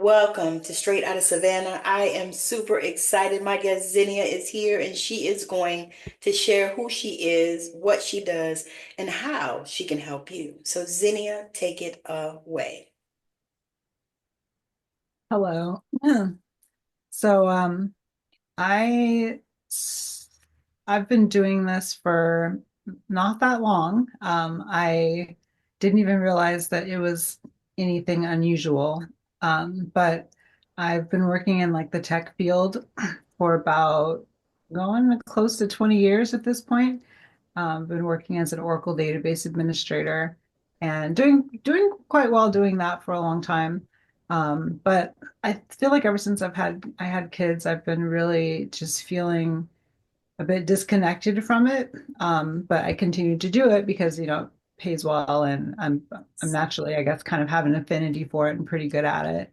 Welcome to Straight Out of Savannah. I am super excited. My guest Zinnia is here and she is going to share who she is, what she does, and how she can help you. So, Zinnia, take it away. Hello. So I s- I've been doing this for not that long. I didn't even realize that it was anything unusual. But I've been working in like the tech field for about going close to 20 years at this point. Been working as an Oracle database administrator and doing quite well doing that for a long time. But I feel like ever since I had kids, I've been really just feeling a bit disconnected from it. But I continue to do it because, it pays well and I'm naturally, I guess, kind of have an affinity for it and pretty good at it.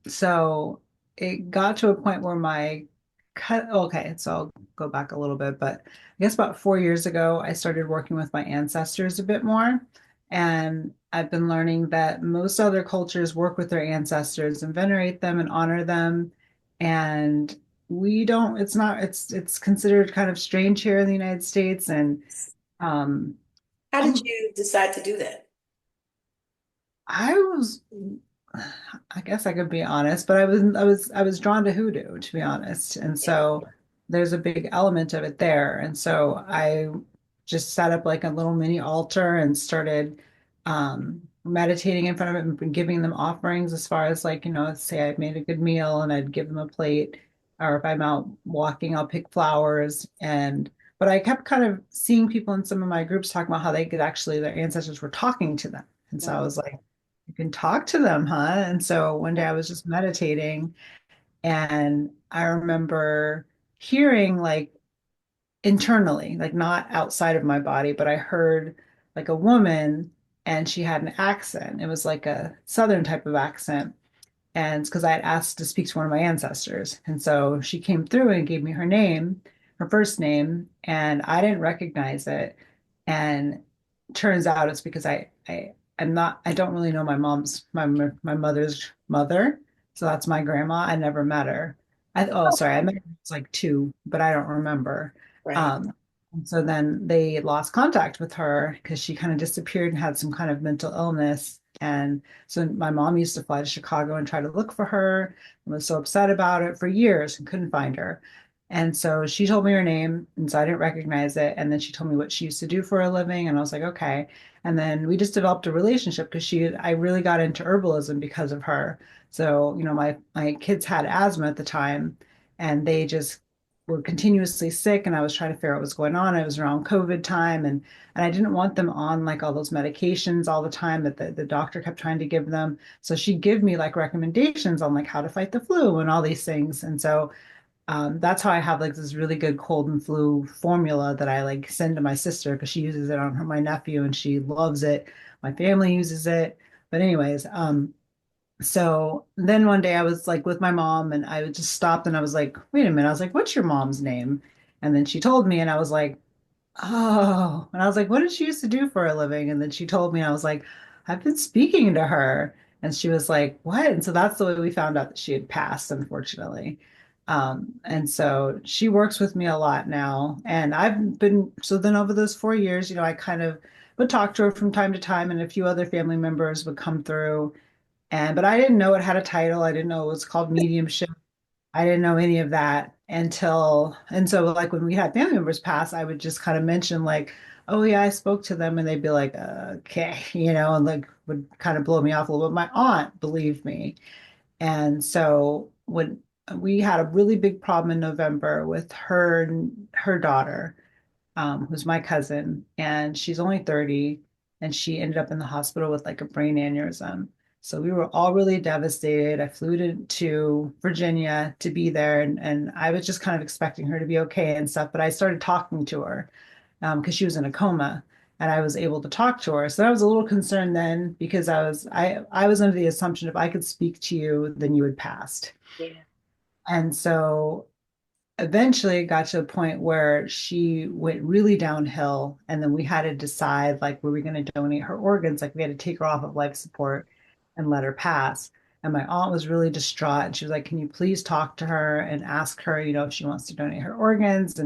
So it got to a point where my cut, okay, so I'll go back a little bit, but I guess about 4 years ago, I started working with my ancestors a bit more. And I've been learning that most other cultures work with their ancestors and venerate them and honor them. And we don't, it's considered kind of strange here in the United States. And um, How did I'm you decide to do that? I was, I guess I could be honest, but I was drawn to hoodoo, to be honest. And Yeah. so there's a big element of it there. And so I just set up like a little mini altar and started meditating in front of it and giving them offerings as far as like, say I made a good meal and I'd give them a plate, or if I'm out walking, I'll pick flowers. But I kept kind of seeing people in some of my groups talking about how they could actually, their ancestors were talking to them. And so I Mm. was like, you can talk to them, huh? And so one day I was just meditating and I remember hearing like internally, like not outside of my body, but I heard like a woman and she had an accent. It was like a southern type of accent. And it's because I had asked to speak to one of my ancestors. And so she came through and gave me her name, her first name, and I didn't recognize it. And turns out it's because I don't really know my mother's mother. So that's my grandma. I never met her. Sorry, I met her when I was like two, but I don't remember. Right. Um, and so then they lost contact with her because she kind of disappeared and had some kind of mental illness. And so my mom used to fly to Chicago and try to look for her and was so upset about it for years and couldn't find her. And so she told me her name, and so I didn't recognize it. And then she told me what she used to do for a living, and I was like, okay. And then we just developed a relationship because I really got into herbalism because of her. So, my kids had asthma at the time, and they just were continuously sick, and I was trying to figure out what was going on. It was around COVID time, and I didn't want them on like all those medications all the time that the doctor kept trying to give them. So she'd give me like recommendations on like how to fight the flu and all these things. And so that's how I have like this really good cold and flu formula that I like send to my sister because she uses it on my nephew and she loves it. My family uses it. But anyways, so then one day I was like with my mom and I just stopped and I was like, wait a minute. I was like, what's your mom's name? And then she told me and I was like, oh, and I was like, what did she used to do for a living? And then she told me, and I was like, I've been speaking to her. And she was like, what? And so that's the way we found out that she had passed, unfortunately. And so she works with me a lot now. And so then over those 4 years, I kind of would talk to her from time to time, and a few other family members would come through. But I didn't know it had a title. I didn't know it was called mediumship. I didn't know any of that and so like when we had family members pass, I would just kind of mention like, oh yeah, I spoke to them and they'd be like, okay, and like would kind of blow me off a little bit. My aunt believed me. And so when we had a really big problem in November with her daughter, who's my cousin, and she's only 30, and she ended up in the hospital with like a brain aneurysm. So we were all really devastated. I flew to Virginia to be there, and I was just kind of expecting her to be okay and stuff. But I started talking to her because she was in a coma, and I was able to talk to her. So I was a little concerned then because I was under the assumption if I could speak to you, then you had passed. Yeah. And so eventually it got to a point where she went really downhill and then we had to decide like were we going to donate her organs, like we had to take her off of life support and let her pass. And my aunt was really distraught. And she was like, "Can you please talk to her and ask her, if she wants to donate her organs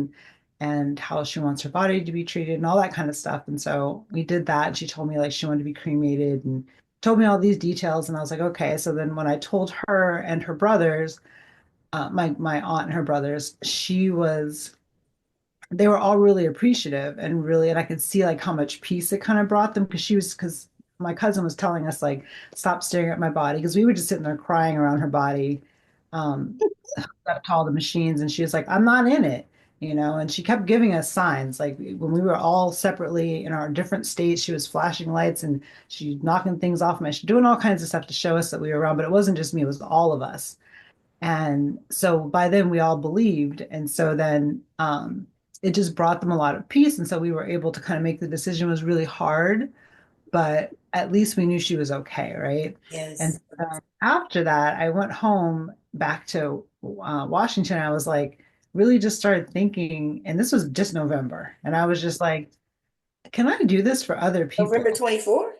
and how she wants her body to be treated and all that kind of stuff." And so we did that. And she told me like she wanted to be cremated and told me all these details. And I was like, okay. So then when I told her and her brothers, my aunt and her brothers, they were all really appreciative and really, and I could see like how much peace it kind of brought them because my cousin was telling us like stop staring at my body because we were just sitting there crying around her body, um, up to all the machines, and she was like, I'm not in it, and she kept giving us signs like when we were all separately in our different states, she was flashing lights and she knocking things off my, doing all kinds of stuff to show us that we were around, but it wasn't just me, it was all of us. And so by then we all believed. And so then it just brought them a lot of peace. And so we were able to kind of make the decision. It was really hard, but at least we knew she was okay, right? And Yes. after that, I went home back to Washington. I was like, really just started thinking, and this was just November. And I was just like, can I do this for other November people? 24th?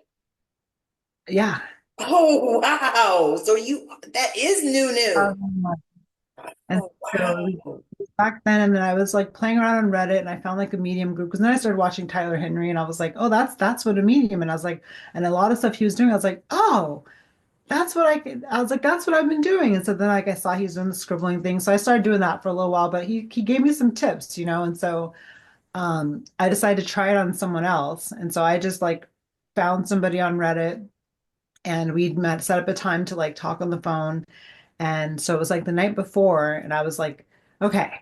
Yeah. Oh, wow. So that is new. And Oh, so it wow. was back then, and then I was like playing around on Reddit, and I found like a medium group because then I started watching Tyler Henry, and I was like, oh, that's what a medium, and I was like, and a lot of stuff he was doing, I was like, oh, that's what I could. I was like, that's what I've been doing, and so then like I saw he was doing the scribbling thing, so I started doing that for a little while, but he gave me some tips, and so I decided to try it on someone else, and so I just like found somebody on Reddit, and we'd met, set up a time to like talk on the phone. And so it was like the night before, and I was like, okay.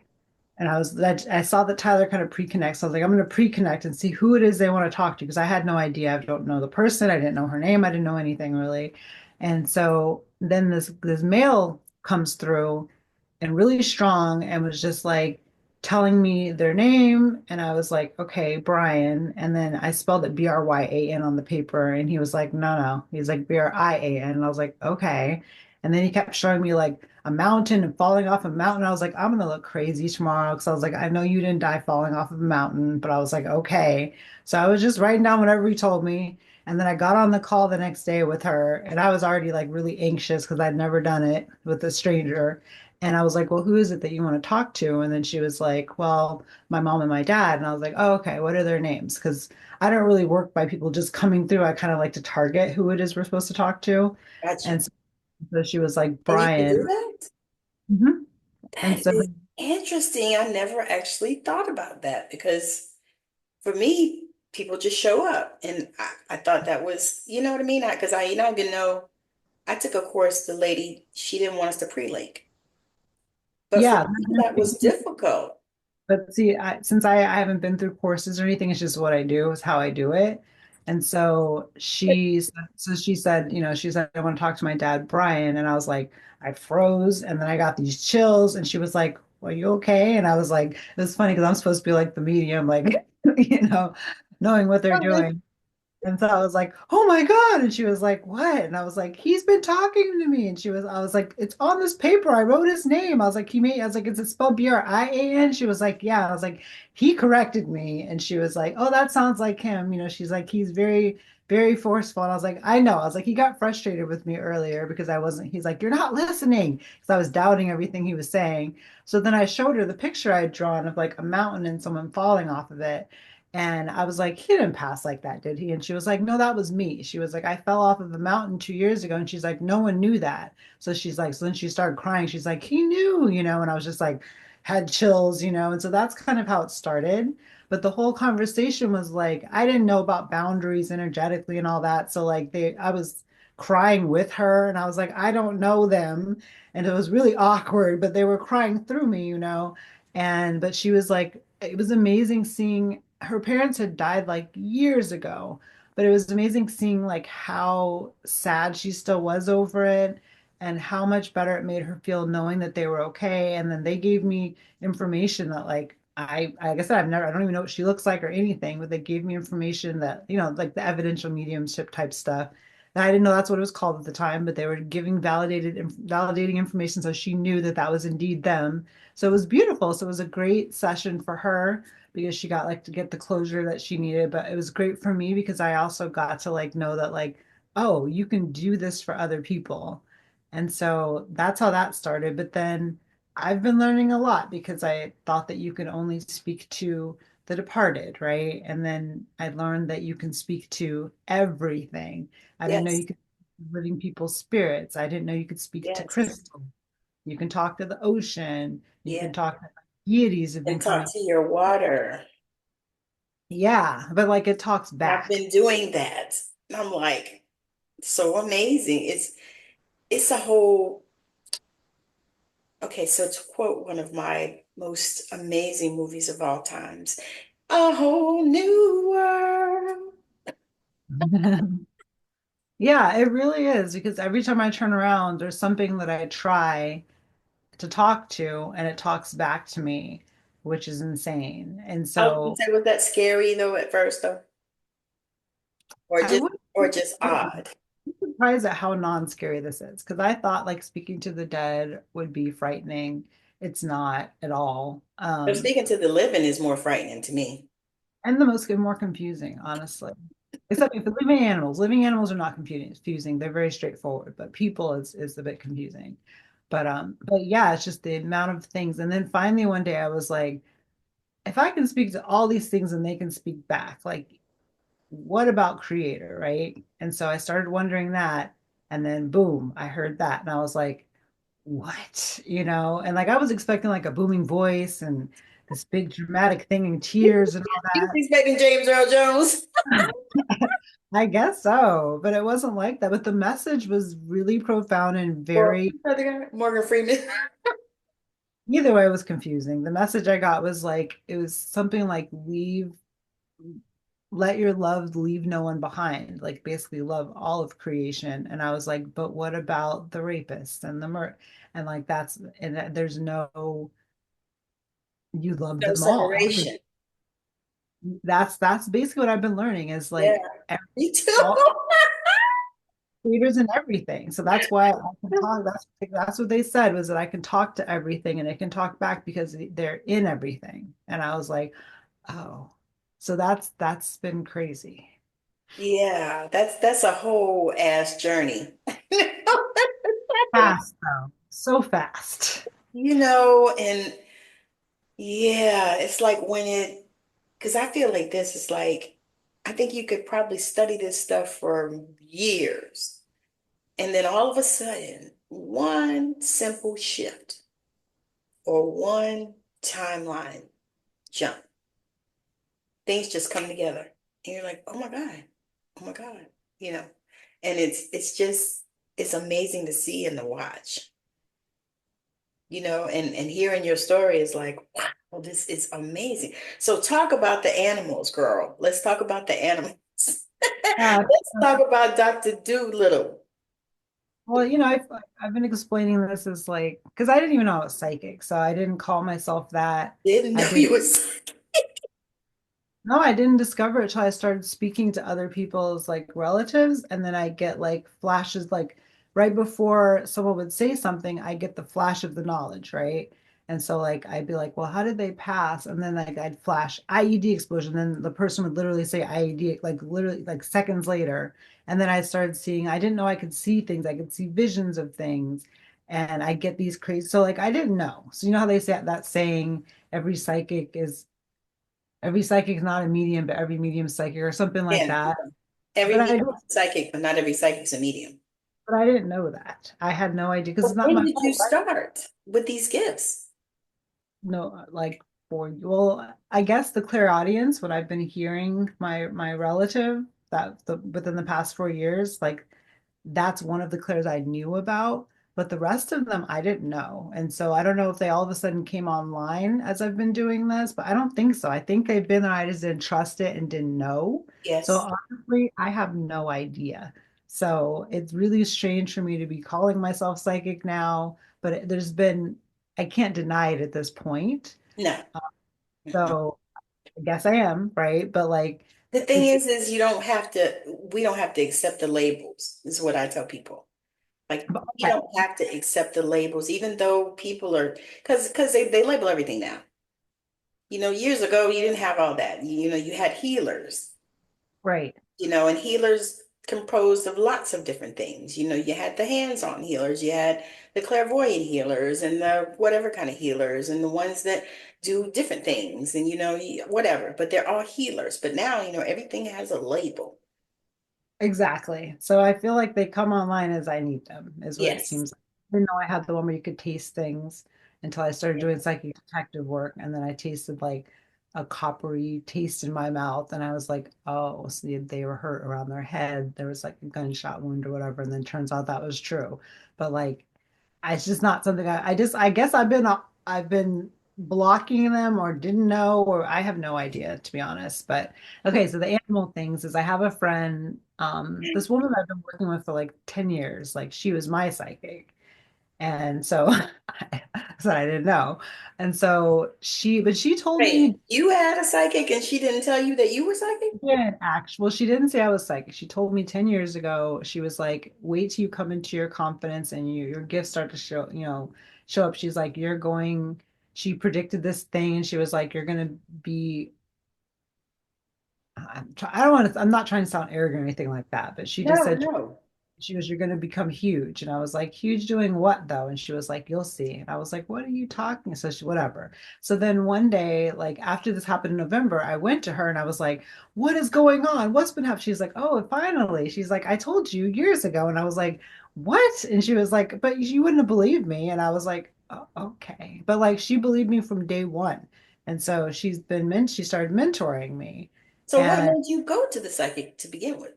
And I saw that Tyler kind of pre-connects. So I was like, I'm going to pre-connect and see who it is they want to talk to because I had no idea. I don't know the person. I didn't know her name. I didn't know anything really. And so then this mail comes through and really strong and was just like telling me their name. And I was like, okay, Brian. And then I spelled it Bryan on the paper. And he was like, no. He's like Brian. And I was like, okay. And then he kept showing me like a mountain and falling off a mountain. I was like, I'm gonna look crazy tomorrow because I was like, I know you didn't die falling off of a mountain, but I was like, okay. So I was just writing down whatever he told me. And then I got on the call the next day with her, and I was already like really anxious because I'd never done it with a stranger. And I was like, well, who is it that you want to talk to? And then she was like, well, my mom and my dad. And I was like, oh, okay, what are their names? Because I don't really work by people just coming through. I kind of like to target who it is we're supposed to talk to. Gotcha. And so she was like, And you can do Brian. that? Mhm. And That so, is interesting. I never actually thought about that because for me, people just show up. And I thought that was, you know what I mean? Because I didn't know. I took a course, the lady, she didn't want us to pre-link. But for yeah, me, that was difficult. but see, since I haven't been through courses or anything, it's just what I do, is how I do it. And so she said, she said, I want to talk to my dad, Brian. And I was like, I froze. And then I got these chills. And she was like, are you okay? And I was like, it was funny because I'm supposed to be like the medium, like, you know, knowing what they're doing. And so I was like, "Oh my God." And she was like, "What?" And I was like, "He's been talking to me." And I was like, "It's on this paper. I wrote his name." I was like, "Is it spelled Brian?" She was like, "Yeah." I was like, "He corrected me." And she was like, "Oh, that sounds like him." She's like, "He's very, very forceful." And I was like, "I know." I was like, "He got frustrated with me earlier because he's like, you're not listening." Because I was doubting everything he was saying. So then I showed her the picture I had drawn of like a mountain and someone falling off of it. And I was like, he didn't pass like that, did he? And she was like, no, that was me. She was like, I fell off of the mountain 2 years ago. And she's like, no one knew that. So she's like, so then she started crying. She's like, he knew, and I was just like, had chills, And so that's kind of how it started. But the whole conversation was like, I didn't know about boundaries energetically and all that. So like I was crying with her and I was like, I don't know them. And it was really awkward, but they were crying through me. But she was like, it was amazing seeing her parents had died like years ago, but it was amazing seeing like how sad she still was over it and how much better it made her feel knowing that they were okay. And then they gave me information that like I said, I don't even know what she looks like or anything, but they gave me information that, like the evidential mediumship type stuff. And I didn't know that's what it was called at the time, but they were giving validating information. So she knew that that was indeed them. So it was beautiful. So it was a great session for her because she got like to get the closure that she needed. But it was great for me because I also got to like know that like, oh, you can do this for other people. And so that's how that started. But then I've been learning a lot because I thought that you could only speak to the departed, right? And then I learned that you can speak to everything. I didn't know Yes, you could living people's spirits. I didn't know you could speak to yes, crystal. You can talk to the ocean. You yeah. can talk to deities have been And talk coming. to your water. Yeah, but like it talks I've back. been doing that. I'm like, so amazing. It's a whole, okay, so to quote one of my most amazing movies of all times, a whole new world. Yeah, it really is because every time I turn around, there's something that I try to talk to and it talks back to me, which is insane. And I was gonna so say, was that scary though at first though? Or I just would or just odd? be surprised at how non-scary this is because I thought like speaking to the dead would be frightening. It's not at all. But speaking to the living is more frightening to me. And the most more confusing, honestly. Except for living animals. Living animals are not confusing. They're very straightforward, but people is a bit confusing. But yeah, it's just the amount of things. And then finally one day I was like, if I can speak to all these things and they can speak back, like what about creator, right? And so I started wondering that, and then boom, I heard that, and I was like, what? And like I was expecting like a booming voice and this big dramatic thing and tears and all You was that. expecting James Earl Jones I guess so, but it wasn't like that. But the message was really profound and or very, who's the other guy? Morgan Freeman. either way, it was confusing. The message I got was like, it was something like, let your love leave no one behind, like basically love all of creation. And I was like, but what about the rapists and the and like there's no, you love No them all. separation. That's basically what I've been learning is Yeah, like me too. all creators and everything. So that's why I can talk. That's what they said was that I can talk to everything and it can talk back because they're in everything. And I was like, oh, so that's been crazy. Yeah, that's a whole ass journey. Fast though, so fast. And yeah, it's like because I feel like this is like, I think you could probably study this stuff for years. And then all of a sudden, one simple shift or one timeline jump, things just come together. And you're like, oh my God, you know. And it's amazing to see and to watch, and hearing your story is like, wow, this is amazing. So talk about the animals, girl. Let's talk about the animals. Yeah. Let's talk about Dr. Doolittle. Well, I've been explaining this as like because I didn't even know I was psychic, so I didn't call myself that. Didn't I know did you was. No, I didn't discover it till I started speaking to other people's like relatives, and then I get like flashes like right before someone would say something, I get the flash of the knowledge, right? And so like I'd be like, well, how did they pass? And then like I'd flash IED explosion, then the person would literally say IED like literally like seconds later. And then I started seeing, I didn't know I could see things, I could see visions of things, and I get these crazy. So like I didn't know. So you know how they say that saying, every psychic is every psychic is not a medium, but every medium is psychic or something like Yeah, that. every But I medium don't, is psychic, but not every psychic's a medium. but I didn't know that. I had no idea because But it's not when my did you fault, right? start with these gifts? No, like for well, I guess the clairaudience, what I've been hearing my relative that within the past 4 years, like that's one of the clairs I knew about, but the rest of them I didn't know. And so I don't know if they all of a sudden came online as I've been doing this, but I don't think so. I think they've been there. I just didn't trust it and didn't know. So Yes. honestly, I have no idea. So it's really strange for me to be calling myself psychic now, but I can't deny it at this point. No. Mhm. So I guess I am, right? But like, The thing it's is we don't have to accept the labels, is what I tell people. Like, we okay, don't have to accept the labels, even though people are, because they label everything now. Years ago, you didn't have all that. You had healers, right. and healers. composed of lots of different things. You know, you had the hands-on healers, you had the clairvoyant healers, and the whatever kind of healers, and the ones that do different things, and whatever. But they're all healers. But now, everything has a label. Exactly. So I feel like they come online as I need them, is what it Yes. seems like. I didn't know I had the one where you could taste things until I started doing psychic detective work. And then I tasted like a coppery taste in my mouth. And I was like, oh, so they were hurt around their head. There was like a gunshot wound or whatever. And then turns out that was true. But like, it's just not something I guess I've been blocking them or didn't know, or I have no idea, to be honest. But okay, so the animal things is I have a friend, this woman I've been working with for like 10 years, like she was my psychic. And so I said I didn't know. And so but she told Wait, me, you had a psychic and she didn't tell you that you were psychic? yeah, actually, well, she didn't say I was psychic. She told me 10 years ago, she was like, wait till you come into your confidence and your gifts start to show up. She's like, she predicted this thing and she was like, you're going to be, I don't want to, I'm not trying to sound arrogant or anything like that, but she just No, said, no. she goes, you're going to become huge. And I was like, huge doing what though? And she was like, you'll see. And I was like, what are you talking? So whatever. So then one day, like after this happened in November, I went to her and I was like, what is going on? What's been happening? She's like, oh, finally. She's like, I told you years ago. And I was like, what? And she was like, but you wouldn't have believed me. And I was like, oh, okay. But like she believed me from day one. And so she started mentoring me. So what And made you go to the psychic to begin with?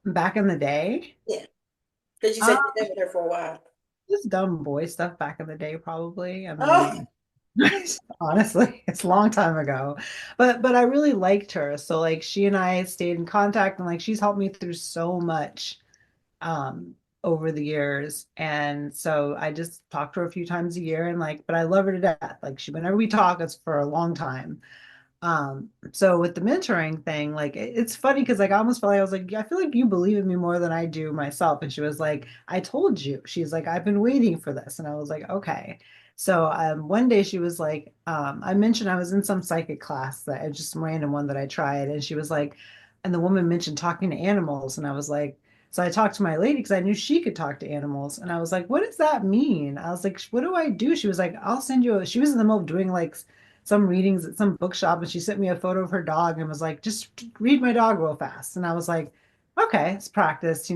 back in the day, Yeah, because you uh, said you've been with her for a while. just dumb boy stuff back in the day, probably. I Oh, mean, honestly, it's a long time ago. But I really liked her. So like she and I stayed in contact and like she's helped me through so much um over the years. And so I just talk to her a few times a year and like, but I love her to death. Like she whenever we talk, it's for a long time. So with the mentoring thing, like it's funny because like I almost felt like I was like, yeah, I feel like you believe in me more than I do myself. And she was like, I told you. She's like, I've been waiting for this. And I was like, okay. So one day she was like, I mentioned I was in some psychic class that just some random one that I tried, and she was like, and the woman mentioned talking to animals, and I was like, so I talked to my lady because I knew she could talk to animals, and I was like, what does that mean? I was like, what do I do? She was like, I'll send you. She was in the middle of doing like some readings at some bookshop and she sent me a photo of her dog and was like, just read my dog real fast. And I was like, okay, it's practice.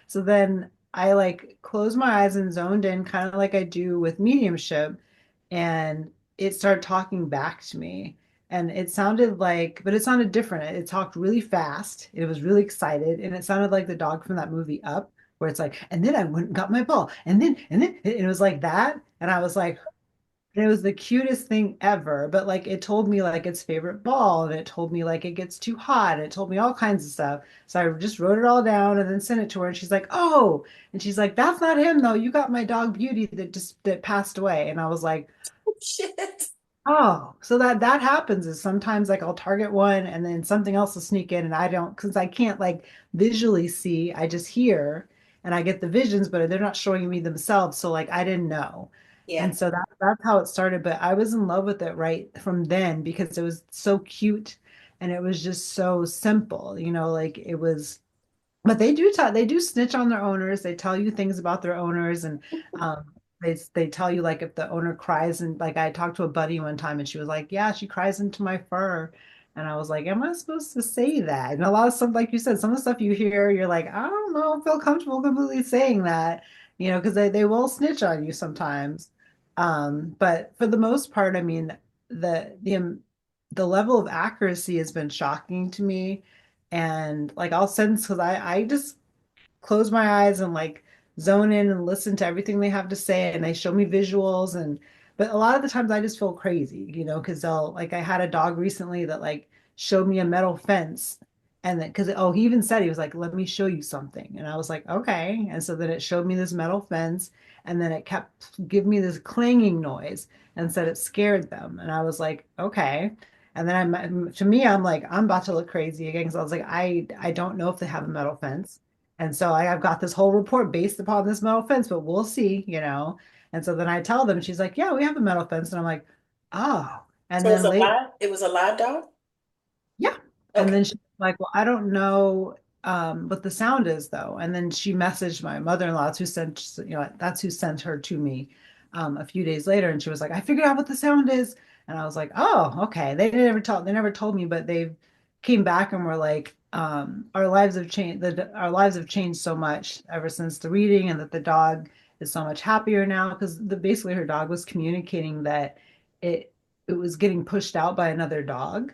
So then I like closed my eyes and zoned in, kind of like I do with mediumship. And it started talking back to me. And it sounded like, but it sounded different. It talked really fast. It was really excited. And it sounded like the dog from that movie Up, where it's like, and then I went and got my ball. And then it was like that. And I was like, and it was the cutest thing ever, but like it told me like its favorite ball, and it told me like it gets too hot, and it told me all kinds of stuff. So I just wrote it all down and then sent it to her, and she's like, "Oh," and she's like, "That's not him though. You got my dog Beauty that passed away." And I was like, shit. oh, so that happens is sometimes like I'll target one and then something else will sneak in and I don't because I can't like visually see, I just hear and I get the visions, but they're not showing me themselves. So like I didn't know. Yeah. And so that's how it started. But I was in love with it right from then because it was so cute and it was just so simple, like it was but they do snitch on their owners. They tell you things about their owners and they tell you like if the owner cries and like I talked to a buddy one time and she was like, "Yeah, she cries into my fur." And I was like, "Am I supposed to say that?" And a lot of stuff, like you said, some of the stuff you hear, you're like, "I don't know, I feel comfortable completely saying that," because they will snitch on you sometimes. But for the most part, I mean, the level of accuracy has been shocking to me and like I'll sense because I just close my eyes and like zone in and listen to everything they have to say and they show me visuals and but a lot of the times I just feel crazy, because they'll like I had a dog recently that like showed me a metal fence and then because he even said he was like, let me show you something. And I was like, okay. And so then it showed me this metal fence and then it kept giving me this clanging noise and said it scared them. And I was like, okay. And then to me, I'm like, I'm about to look crazy again because I was like, I don't know if they have a metal fence. And so I've got this whole report based upon this metal fence, but we'll see. And so then I tell them, she's like, yeah, we have a metal fence. And I'm like, oh. And So it's then a later, live, it was a live dog? yeah. And Okay. then she's like, well, I don't know. what the sound is though. And then she messaged my mother-in-law, who sent, that's who sent her to me a few days later. And she was like, I figured out what the sound is. And I was like, oh, okay. They never told me, but they came back and were like, our lives have changed. Our lives have changed so much ever since the reading, and that the dog is so much happier now because basically her dog was communicating that it it was getting pushed out by another dog.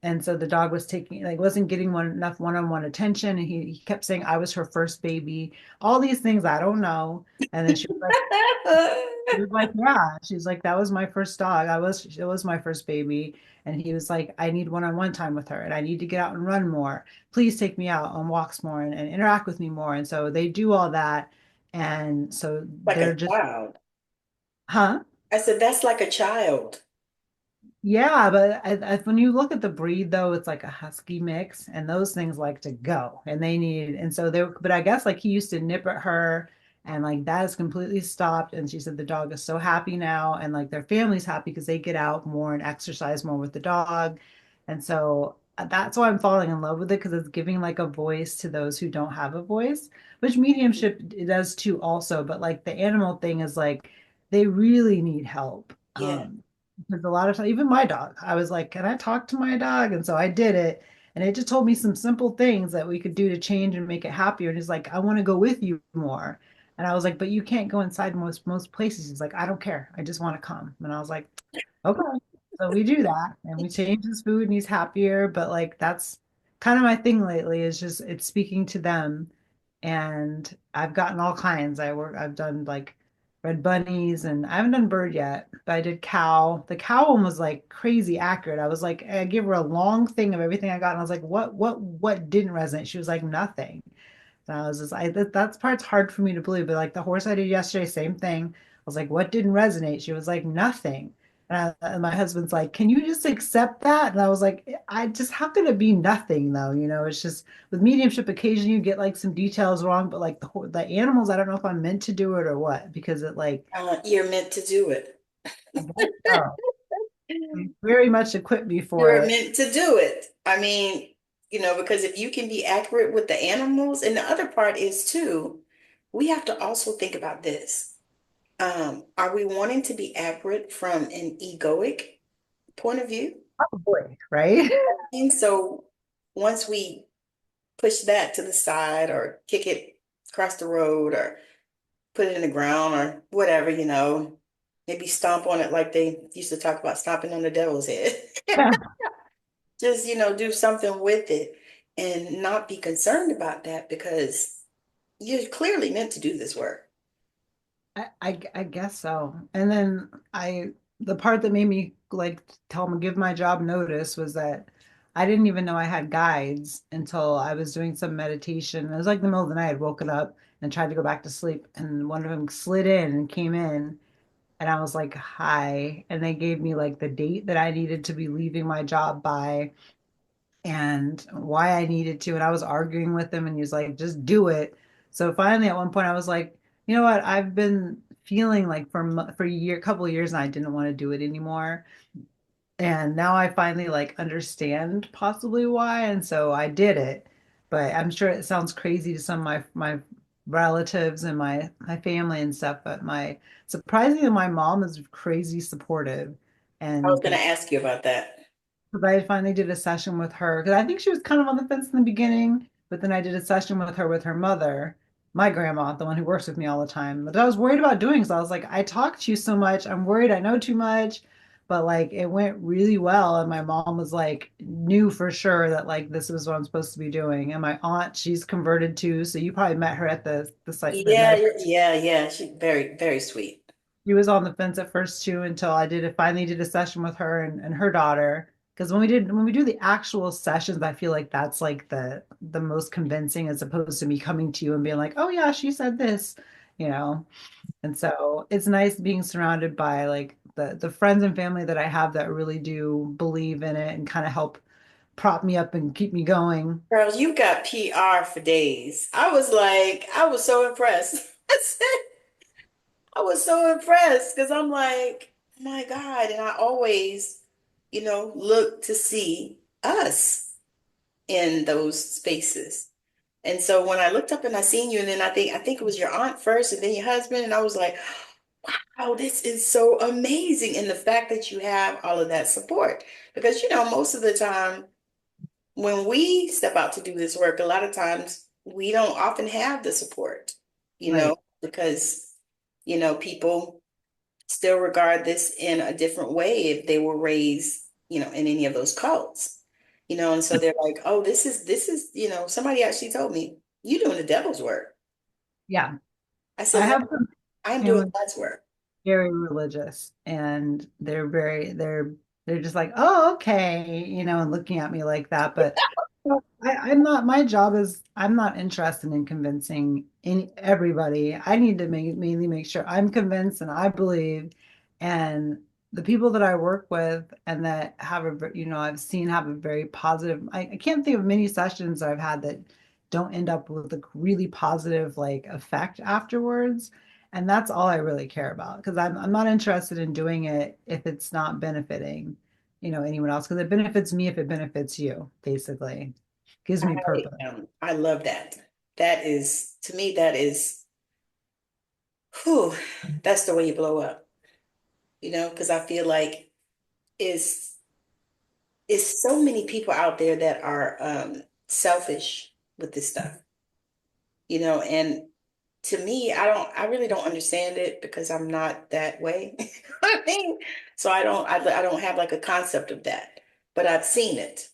And so the dog was taking, like, wasn't getting enough one-on-one attention. And he kept saying, I was her first baby, all these things I don't know. And then she was like, yeah, she's like, that was my first dog. It was my first baby. And he was like, I need one-on-one time with her and I need to get out and run more. Please take me out on walks more and interact with me more. And so they do all that. And so Like they're a just, child. huh? I said, that's like a child. Yeah, but when you look at the breed, though, it's like a husky mix, and those things like to go, and they need, and so they, but I guess like he used to nip at her, and like that has completely stopped. And she said the dog is so happy now, and like their family's happy because they get out more and exercise more with the dog, and so that's why I'm falling in love with it because it's giving like a voice to those who don't have a voice, which mediumship it does too also. But like the animal thing is like they really need help. Yeah. Because a lot of times, even my dog, I was like, can I talk to my dog? And so I did it. And it just told me some simple things that we could do to change and make it happier. And he's like, I want to go with you more. And I was like, but you can't go inside most places. He's like, I don't care. I just want to come. And I was like, okay. So we do that and we change his food and he's happier. But like that's kind of my thing lately is just it's speaking to them. And I've gotten all kinds. I've done like red bunnies and I haven't done bird yet, but I did cow. The cow one was like crazy accurate. I was like, I give her a long thing of everything I got. And I was like, what didn't resonate? She was like, nothing. And I was just, that's part's hard for me to believe. But like the horse I did yesterday, same thing. I was like, what didn't resonate? She was like, nothing. And my husband's like, can you just accept that? And I was like, I just, how can it be nothing though? It's just with mediumship, occasionally you get like some details wrong, but like the animals, I don't know if I'm meant to do it or what, because it like, You're meant to do it. I guess so. They very much equipped me for You're it. meant to do it. I mean, because if you can be accurate with the animals, and the other part is too, we have to also think about this. Are we wanting to be accurate from an egoic point of view? Probably, right? And so once we push that to the side or kick it across the road or put it in the ground or whatever, maybe stomp on it like they used to talk about stomping on the devil's head. Just, do something with it and not be concerned about that because you're clearly meant to do this work. I guess so. And then the part that made me like tell them give my job notice was that I didn't even know I had guides until I was doing some meditation. It was like the middle of the night. I'd woken up and tried to go back to sleep, and one of them slid in and came in, and I was like, "Hi," and they gave me like the date that I needed to be leaving my job by and why I needed to. And I was arguing with him, and he was like, just do it. So finally, at one point, I was like, you know what? I've been feeling like for couple of years, and I didn't want to do it anymore. And now I finally like understand possibly why. And so I did it. But I'm sure it sounds crazy to some of my relatives and my family and stuff. But surprisingly, my mom is crazy supportive. I was And going to ask you about that. because I finally did a session with her because I think she was kind of on the fence in the beginning, but then I did a session with her mother, my grandma, the one who works with me all the time. But I was worried about doing so. I was like, I talk to you so much. I'm worried I know too much. But like it went really well. And my mom was like, knew for sure that like this was what I'm supposed to be doing. And my aunt, she's converted too. So you probably met her at the site, the Yeah, med. yeah, yeah. She's very, very sweet. She was on the fence at first too until finally did a session with her and her daughter. Because when we do the actual sessions, I feel like that's like the most convincing as opposed to me coming to you and being like, oh yeah, she said this, you know. And so it's nice being surrounded by like the friends and family that I have that really do believe in it and kind of help prop me up and keep me going. Girls, you got PR for days. I was so impressed. I was so impressed because I'm like, my God. And I always, look to see us in those spaces. And so when I looked up and I seen you, and then I think it was your aunt first and then your husband, and I was like, wow, this is so amazing. And the fact that you have all of that support. Because most of the time when we step out to do this work, a lot of times we don't often have the support, Right. because people still regard this in a different way if they were raised, in any of those cults. And so they're like, oh, this is, somebody actually told me, you doing the devil's work. Yeah. I said, I no, have some I'm doing family God's work. very religious and they're just like, oh, okay, and looking at me like that. But I'm not, my job is I'm not interested in convincing everybody. I need to mainly make sure I'm convinced and I believe. And the people that I work with and that have I've seen have a very positive, I can't think of many sessions that I've had that don't end up with a really positive like effect afterwards. And that's all I really care about because I'm not interested in doing it if it's not benefiting, anyone else because it benefits me if it benefits you, basically. Gives me purpose. I love that. That is, to me, that is, whew, that's the way you blow up, because I feel like it's, it's so many people out there that are selfish with this stuff, and to me, I really don't understand it because I'm not that way. I mean, so I don't have like a concept of that, but I've seen it,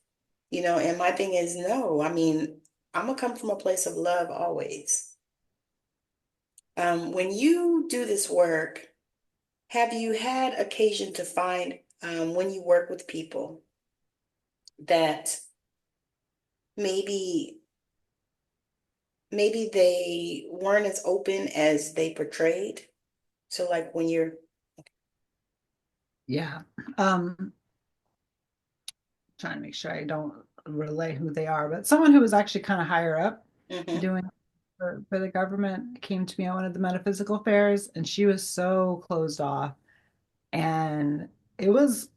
and my thing is, no, I mean, I'm gonna come from a place of love always. When you do this work, have you had occasion to find, when you work with people that maybe they weren't as open as they portrayed? So like when you're, Yeah. Trying to make sure I don't relay who they are, but someone who was actually kind of higher up Mhm. doing for the government came to me at one of the metaphysical fairs and she was so closed off. And it was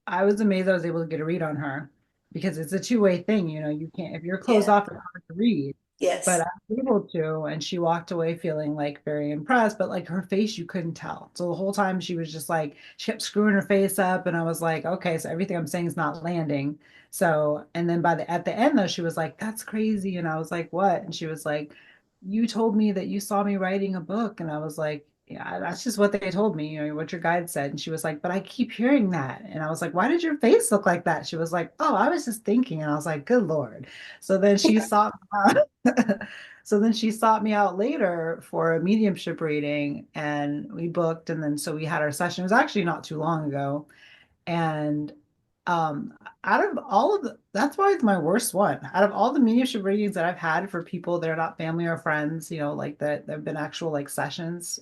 I was amazed I was able to get a read on her because it's a two-way thing. You can't, if you're closed Yeah, off, it's hard to read. But yes. I was able to, and she walked away feeling like very impressed, but like her face, you couldn't tell. So the whole time she was just like, she kept screwing her face up, and I was like, okay, so everything I'm saying is not landing. So, and then at the end though, she was like, that's crazy. And I was like, what? And she was like, you told me that you saw me writing a book. And I was like, yeah, that's just what they told me, what your guide said. And she was like, but I keep hearing that. And I was like, why did your face look like that? She was like, oh, I was just thinking. And I was like, good Lord. So then she sought me out. So then she sought me out later for a mediumship reading and we booked. And then so we had our session. It was actually not too long ago. And um, out of all of that's why it's my worst one. Out of all the mediumship readings that I've had for people that are not family or friends, like that have been actual like sessions,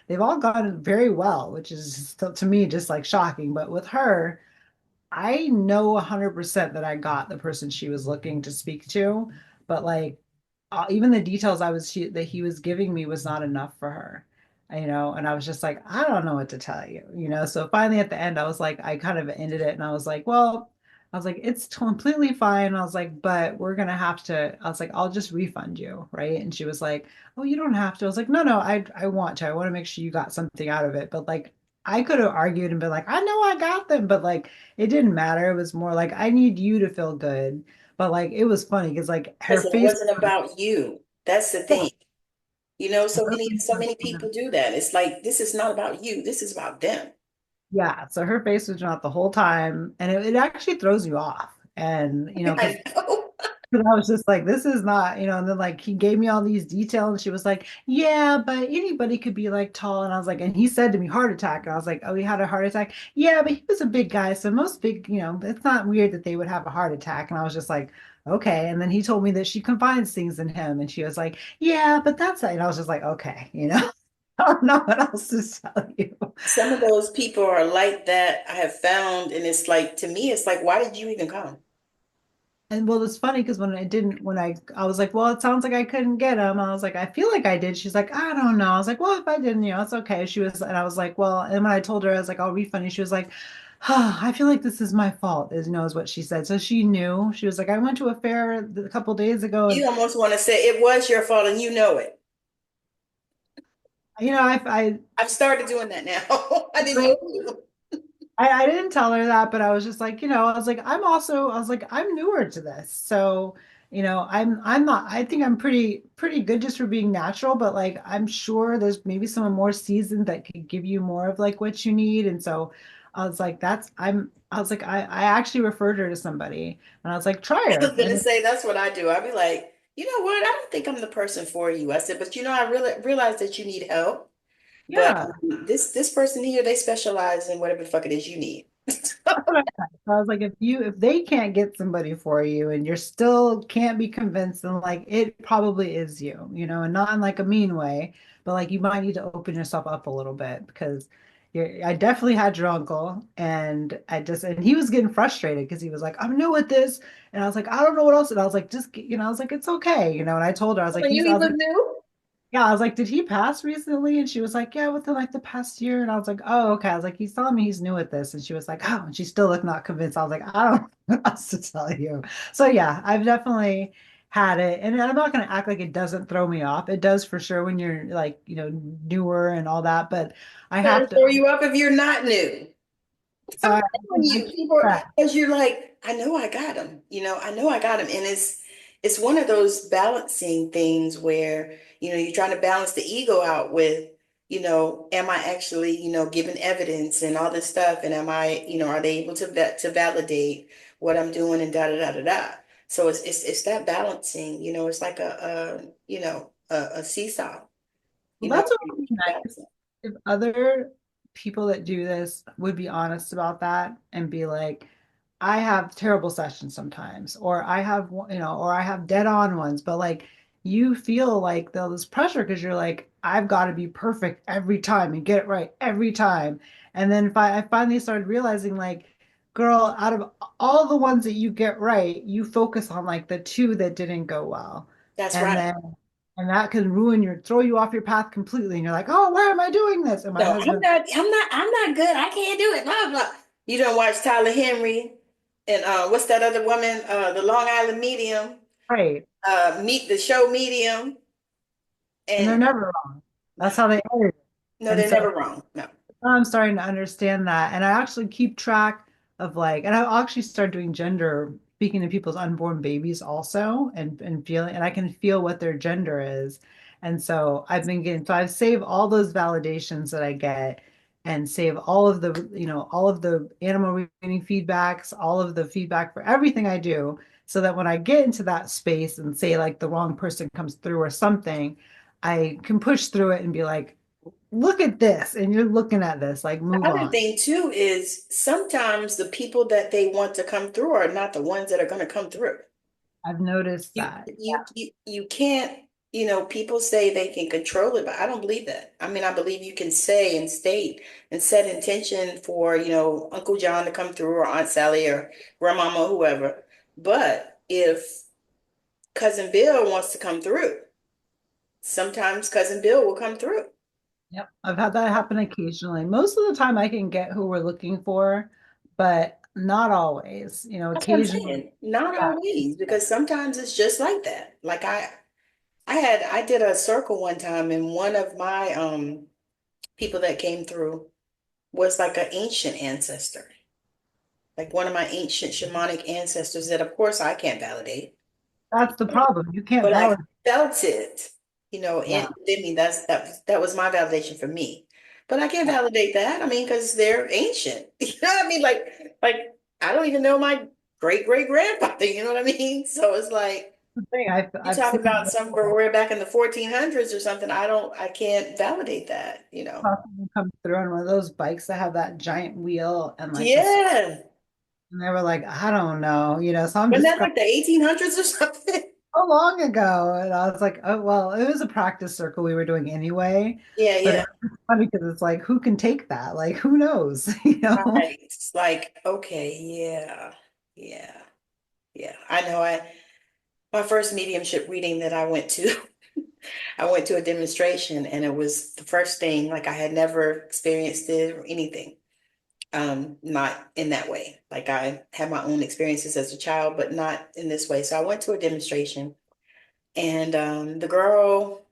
they've all gone very well, which is to me just like shocking. But with her, I know 100% that I got the person she was looking to speak to, but like even the details that he was giving me was not enough for her, and I was just like, I don't know what to tell you. So finally at the end, I was like, I kind of ended it and I was like, well, I was like, it's completely fine. I was like, but we're gonna have to, I was like, I'll just refund you, right? And she was like, oh, you don't have to. I was like, no, no, I want to. I want to make sure you got something out of it. But like I could have argued and been like, I know I got them, but like it didn't matter. It was more like I need you to feel good. But like it was funny because like her Listen, it face, wasn't about you. That's the yeah, thing. her face So was, many people do that. It's like, this is not about you. This is about them. yeah. So her face was not the whole time, and it actually throws you off. And because I know. I was just like, this is not, and then like he gave me all these details, and she was like, yeah, but anybody could be like tall. And I was like, and he said to me, heart attack. And I was like, oh, he had a heart attack. Yeah, but he was a big guy. So most big, it's not weird that they would have a heart attack. And I was just like, okay. And then he told me that she confides things in him. And she was like, yeah, but that's it. And I was just like, okay. I don't know what else to tell you. Some of those people are like that, I have found, and it's like, to me, it's like, why did you even come? And well, it's funny because when I was like, well, it sounds like I couldn't get him. I was like, I feel like I did. She's like, I don't know. I was like, well, if I didn't, it's okay. And I was like, well, and when I told her, I was like, I'll refund you. She was like, I feel like this is my fault, is what she said. So she knew. She was like, I went to a fair a couple days ago, and You almost want to say it was your fault and you know it. I I've started doing that now. I didn't I mean to. I didn't tell her that, but I was just like, I was like, I was like, I'm newer to this. So, I'm not, I think I'm pretty good just for being natural, but like, I'm sure there's maybe someone more seasoned that could give you more of like what you need. And so I was like, I was like, I actually referred her to somebody and I was like, try I her. was gonna And say that's what I do. I'd be like, you know what? I don't think I'm the person for you. I said, but I really realize that you need help. But yeah. this person here, they specialize in whatever the fuck it is you need. That's what I said. So I was like, if they can't get somebody for you and you're still can't be convinced, then like it probably is you, and not in like a mean way, but like you might need to open yourself up a little bit because I definitely had your uncle and and he was getting frustrated because he was like, I'm new at this. And I was like, I don't know what else. And I was like, I was like, it's okay, and I told her, I was like, When I you was was like, new, yeah, I was like, did he pass recently? And she was like, yeah, within like the past year. And I was like, oh, okay. I was like, he's telling me he's new at this. And she was like, oh, and she still looked not convinced. I was like, I don't know what else to tell you. So yeah, I've definitely had it. And I'm not going to act like it doesn't throw me off. It does for sure when you're like, newer and all that. But I have doesn't to, throw you up if you're not new. so I'm I, telling I you, keep people, track. because you're like, I know I got him. I know I got him, and it's one of those balancing things where you're trying to balance the ego out with, am I actually, giving evidence and all this stuff, and am I, are they able to validate what I'm doing and da da da da da. So it's that balancing, it's like a seesaw, Well, that's what you would be keep nice balancing. if other people that do this would be honest about that and be like, I have terrible sessions sometimes, or I have, or I have dead on ones, but like you feel like there's this pressure because you're like, I've got to be perfect every time and get it right every time. And then I finally started realizing, like, girl, out of all the ones that you get right, you focus on like the two that didn't go well. That's And right. then and that can throw you off your path completely. And you're like, oh, why am I doing this? And my No, I'm husband, not, I'm not good. I can't do it. Blah, blah. You don't watch Tyler Henry and what's that other woman? The Long Island Medium, right. Meet the Show Medium. And they're And never wrong. no, That's how they edit it. no, And they're so never wrong. No. I'm starting to understand that. And I actually keep track of like, and I actually start doing gender, speaking to people's unborn babies also, and feeling, and I can feel what their gender is. And so I've saved all those validations that I get and save all of all of the animal reading feedbacks, all of the feedback for everything I do, so that when I get into that space and say like the wrong person comes through or something, I can push through it and be like, look at this, and you're looking at this, like The move other on. thing too is sometimes the people that they want to come through are not the ones that are going to come through. I've noticed You that. you can't, people say they can control it, but I don't believe that. I mean, I believe you can say and state and set intention for, Uncle John to come through or Aunt Sally or grandmama or whoever. But if Cousin Bill wants to come through, sometimes Cousin Bill will come through. Yep, I've had that happen occasionally. Most of the time I can get who we're looking for, but not always. That's what I'm Occasionally saying. Not that. always, because sometimes it's just like that. Like I did a circle one time and one of my people that came through was like an ancient ancestor, like one of my ancient shamanic ancestors that, of course, I can't validate, That's the problem. You can't but I validate. felt it, Yeah. within me. That was my validation for me. But I can't validate that. I mean, because they're ancient. You know what I mean? Like I don't even know my great great grandfather. You know what I mean? So it's like The thing you I've talk seen about some way back in the 1400s or something. I can't validate that. someone come through on one of those bikes that have that giant wheel and like this, Yeah. and they were like, I don't know, so I'm Wasn't that describing like the 1800s or something? so long ago. And I was like, oh, well, it was a practice circle we were doing anyway. Yeah, But yeah. it's funny because it's like, who can take that? Like, who knows? You know? Right. It's like, okay, yeah, yeah, yeah. I know my first mediumship reading that I went to, I went to a demonstration and it was the first thing, like I had never experienced it or anything. Not in that way. Like I had my own experiences as a child, but not in this way. So I went to a demonstration, and the girl,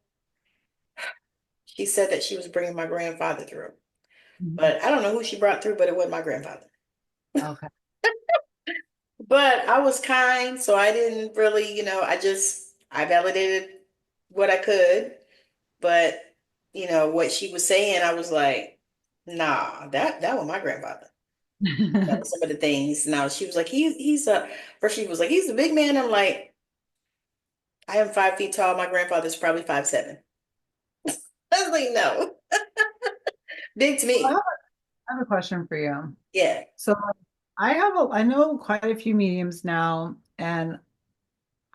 she said that she was bringing my grandfather through, Mhm. but I don't know who she brought through, but it wasn't my grandfather. Okay. But I was kind, so I didn't really, I validated what I could, but what she was saying, I was like, nah, that was my grandfather. Some of the things. Now she was like, he's a first she was like, he's a big man. I'm like, I am 5 feet tall. My grandfather's probably 5'7". I was like, no, big to Well, me. I have a question for you. Yeah. So I know quite a few mediums now, and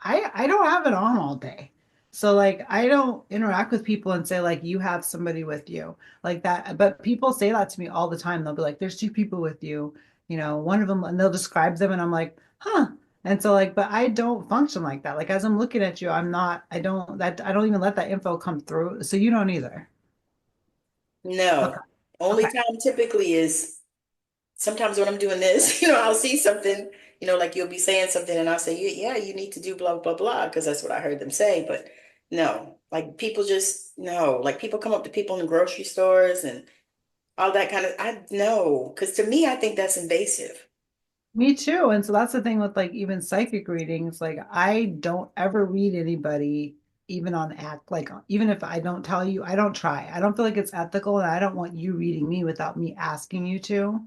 I don't have it on all day. So like I don't interact with people and say like you have somebody with you like that. But people say that to me all the time. They'll be like, there's two people with you, one of them, and they'll describe them and I'm like, huh. And so like, but I don't function like that. Like as I'm looking at you, I don't even let that info come through. So you don't either. Okay. No. Only Okay. time typically is sometimes when I'm doing this, I'll see something, like you'll be saying something and I'll say, yeah, you need to do blah, blah, blah, because that's what I heard them say. But no, like people just, no, like people come up to people in the grocery stores and all that kind of, I know, because to me, I think that's invasive. Me too. And so that's the thing with like even psychic readings. Like I don't ever read anybody even on act. Like even if I don't tell you, I don't try. I don't feel like it's ethical and I don't want you reading me without me asking you to.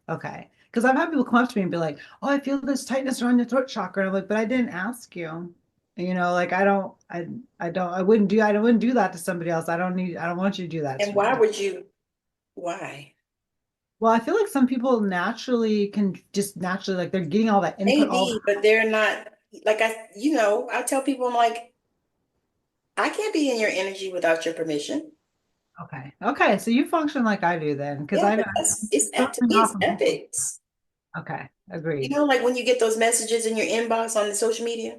Okay. Because I've had people come up to me and be like, "Oh, I feel this tightness around your throat chakra." And I'm like, "But I didn't ask you." Like I wouldn't do that to somebody else. I don't want you to do that And to me. why? Well, I feel like some people naturally can just naturally like they're getting all that input all the Maybe, but they're not, like I tell people, I'm like, I can't be in your energy without your permission. Okay. Okay. So you function like I do then, because Yeah, I but throw to me me, off it's when people. ethics. Okay. Agreed. Like when you get those messages in your inbox on the social media,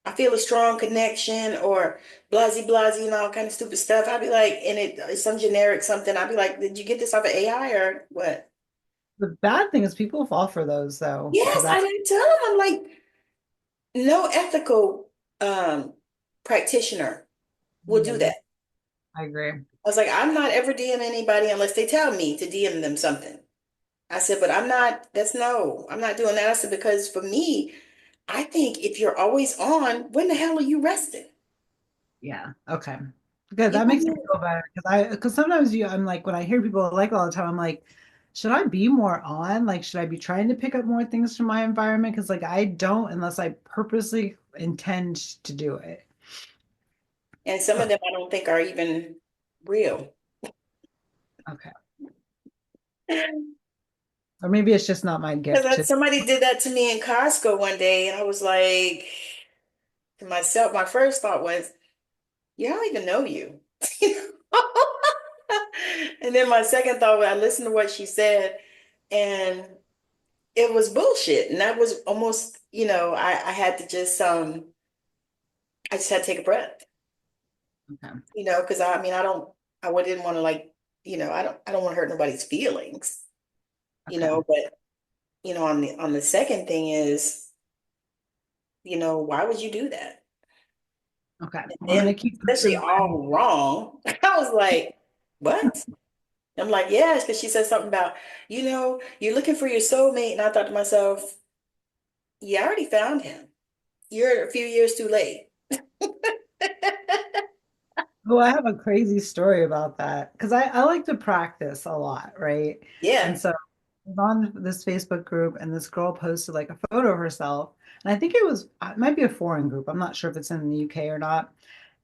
I feel a strong connection or blasey blasey and all kind of stupid stuff. I'd be like, and it's some generic something. I'd be like, did you get this off of AI or what? The bad thing is people fall for those though, because Yes, I that's didn't tell them. I'm like, no ethical practitioner will do that. Mhm. I agree. I was like, I'm not ever DMing anybody unless they tell me to DM them something. I said, but I'm not doing that. I said, because for me, I think if you're always on, when the hell are you resting? Yeah. Okay. Good. You That know makes what me I mean? feel better because sometimes I'm like when I hear people like all the time, I'm like, should I be more on? Like, should I be trying to pick up more things from my environment? Because like I don't unless I purposely intend to do it. And some of them I don't think are even real. Okay. Or maybe it's just not my gift Because to. somebody did that to me in Costco one day, and I was like, to myself, my first thought was, yeah, I don't even know you. And then my second thought was, I listened to what she said, and it was bullshit. And that was almost, I had to just, I just had to take a breath, Okay. because I mean, I didn't want to like, I don't want to hurt nobody's feelings, Okay. but, on the second thing is, why would you do that? Okay. And Well, I'm then, gonna keep this especially in mind. all wrong, I was like, what? I'm like, yes, because she said something about, you're looking for your soulmate. And I thought to myself, you already found him. You're a few years too late. Well, I have a crazy story about that because I like to practice a lot, right? And Yeah, so I was on this Facebook group and this girl posted like a photo of herself. And I think it might be a foreign group. I'm not sure if it's in the UK or not.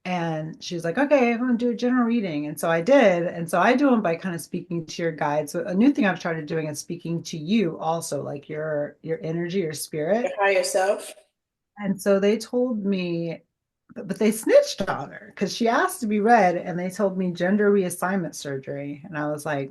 And she's like, okay, I'm going to do a general reading. And so I did. And so I do them by kind of speaking to your guides. So a new thing I've started doing is speaking to you also, like your energy, your your spirit. higher self. And so they told me, but they snitched on her because she asked to be read and they told me gender reassignment surgery. And I was like,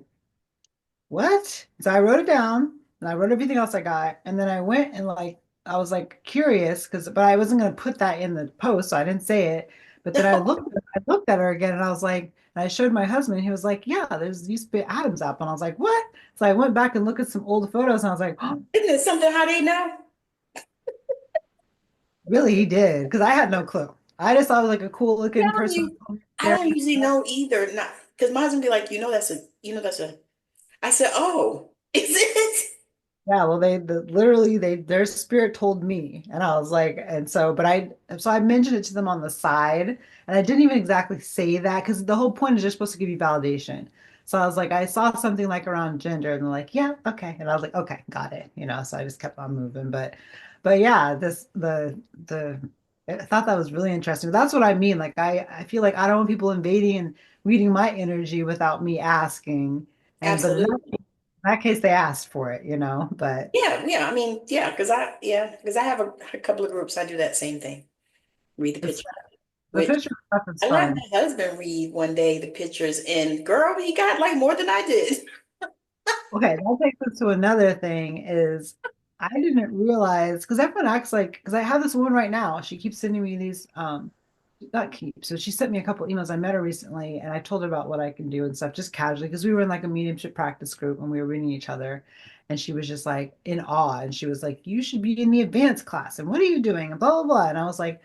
what? So I wrote it down and I wrote everything else I got. And then I went and like, I was like curious but I wasn't going to put that in the post. So I didn't say it. But then I looked at her again and I was like, And I showed my husband, he was like, yeah, there's used to be an Adam's apple. And I was like, what? So I went back and looked at some old photos and I was like, oh, Isn't it something how they know? really, he did. Because I had no clue. I just thought it was like a cool looking person. I don't usually know either. Not because my husband be like, that's a. I said, oh, is it? Yeah, well, literally their spirit told me, and I was like, and so, so I mentioned it to them on the side, and I didn't even exactly say that because the whole point is just supposed to give you validation. So I was like, I saw something like around gender, and they're like, yeah, okay, and I was like, okay, got it, So I just kept on moving, but yeah, the I thought that was really interesting. That's what I mean. Like I feel like I don't want people invading and reading my energy without me asking, and but in Absolutely. that case, they asked for it, but. Yeah, yeah. I mean, because I have a couple of groups. I do that same thing. Read the It's picture, the which picture stuff is I let fun. my husband read one day the pictures, and girl, he got like more than I did. Okay, that takes us to another thing is I didn't realize because everyone acts like because I have this woman right now. She keeps sending me these not keep. So she sent me a couple emails. I met her recently and I told her about what I can do and stuff just casually because we were in like a mediumship practice group and we were reading each other. And she was just like in awe. And she was like, you should be in the advanced class. And what are you doing? And blah, blah, blah. And I was like,